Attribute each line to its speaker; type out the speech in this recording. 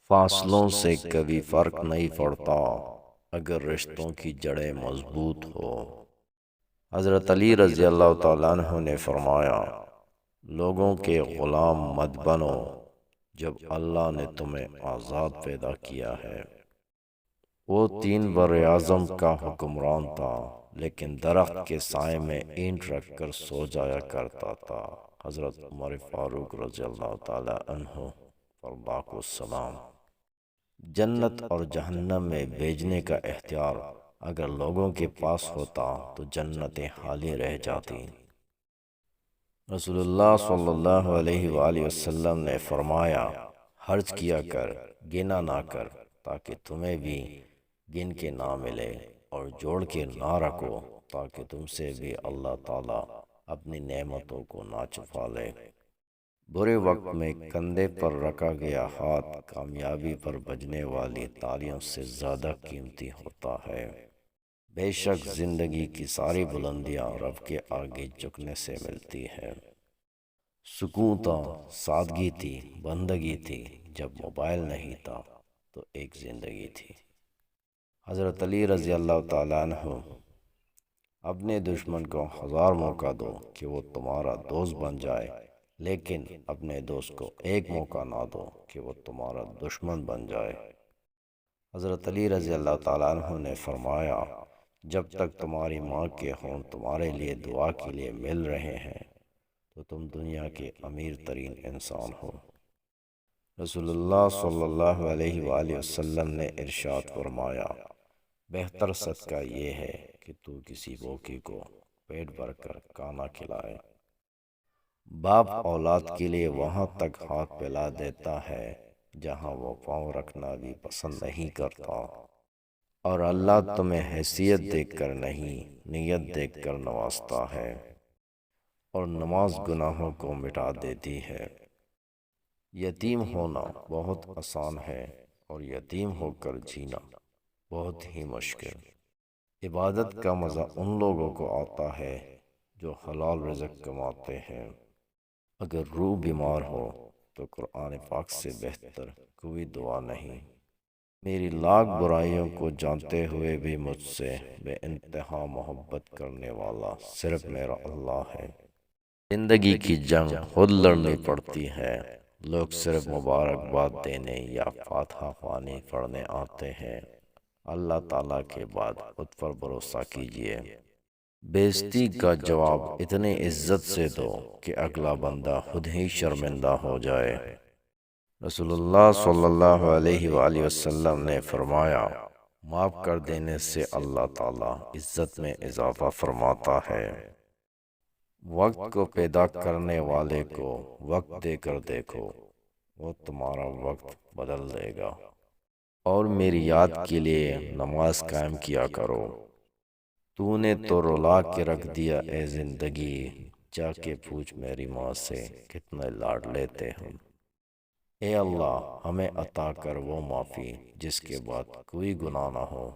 Speaker 1: فاصلوں سے کبھی فرق نہیں پڑتا اگر رشتوں کی جڑیں مضبوط ہو۔ حضرت علی رضی اللہ تعالیٰ عنہ نے فرمایا، لوگوں کے غلام مت بنو جب اللہ نے تمہیں آزاد پیدا کیا ہے۔ وہ 3 براعظم کا حکمران تھا، لیکن درخت کے سائے میں اینٹ رکھ کر سو جایا کرتا تھا۔ حضرت عمر فاروق رضی اللہ تعالیٰ عنہ پر السلام۔ جنت اور جہنم میں بھیجنے کا اختیار اگر لوگوں کے پاس ہوتا تو جنتیں خالی رہ جاتی۔ رسول اللہ صلی اللہ علیہ وآلہ وسلم نے فرمایا، خرچ کیا کر، گنا نہ کر، تاکہ تمہیں بھی گن کے نہ ملے، اور جوڑ کے نہ رکھو تاکہ تم سے بھی اللہ تعالیٰ اپنی نعمتوں کو نہ چھپا لے۔ برے وقت میں کندھے پر رکھا گیا ہاتھ کامیابی پر بجنے والی تالیوں سے زیادہ قیمتی ہوتا ہے۔ بے شک زندگی کی ساری بلندیاں رب کے آگے جھکنے سے ملتی ہے۔ سکون تھا، سادگی تھی، بندگی تھی۔ جب موبائل نہیں تھا تو ایک زندگی تھی۔ حضرت علی رضی اللہ تعالیٰ عنہ، اپنے دشمن کو 1000 موقع دو کہ وہ تمہارا دوست بن جائے، لیکن اپنے دوست کو ایک موقع نہ دو کہ وہ تمہارا دشمن بن جائے۔ حضرت علی رضی اللہ تعالیٰ عنہ نے فرمایا، جب تک تمہاری ماں کے ہونٹ تمہارے لیے دعا کے لیے مل رہے ہیں تو تم دنیا کے امیر ترین انسان ہو۔ رسول اللہ صلی اللہ علیہ وآلہ وسلم نے ارشاد فرمایا، بہتر صدقہ یہ ہے کہ تو کسی بھوکے کو پیٹ بھر کر کھانا کھلائے۔ باپ اولاد کے لیے وہاں تک ہاتھ پھیلا دیتا ہے جہاں وہ پاؤں رکھنا بھی پسند نہیں کرتا، اور اللہ تمہیں حیثیت دیکھ کر نہیں، نیت دیکھ کر نوازتا ہے، اور نماز گناہوں کو مٹا دیتی ہے۔ یتیم ہونا بہت آسان ہے اور یتیم ہو کر جینا بہت ہی مشکل۔ عبادت کا مزہ ان لوگوں کو آتا ہے جو حلال رزق کماتے ہیں۔ اگر روح بیمار ہو تو قرآن پاک سے بہتر کوئی دعا نہیں۔ میری لاکھ برائیوں کو جانتے ہوئے بھی مجھ سے بے انتہا محبت کرنے والا صرف میرا اللہ ہے۔ زندگی کی جنگ خود لڑنی پڑتی ہے، لوگ صرف مبارکباد دینے یا فاتحہ خوانی پڑھنے آتے ہیں۔ اللہ تعالیٰ کے بعد خود پر بھروسہ کیجیے۔ بےزتی کا جواب اتنی عزت سے دو کہ اگلا بندہ خود ہی شرمندہ ہو جائے۔ رسول اللہ صلی اللہ علیہ وآلہ وسلم نے فرمایا، معاف کر دینے سے اللہ تعالیٰ عزت میں اضافہ فرماتا ہے۔ وقت کو پیدا کرنے والے کو وقت دے کر دیکھو، وہ تمہارا وقت بدل دے گا۔ اور میری یاد کے لیے نماز قائم کیا کرو۔ تو نے تو رلا کے رکھ دیا اے زندگی، جا کے پوچھ میری ماں سے کتنے لاڈ لیتے ہم۔ اے اللہ، ہمیں عطا کر وہ معافی جس کے بعد کوئی گناہ نہ ہو۔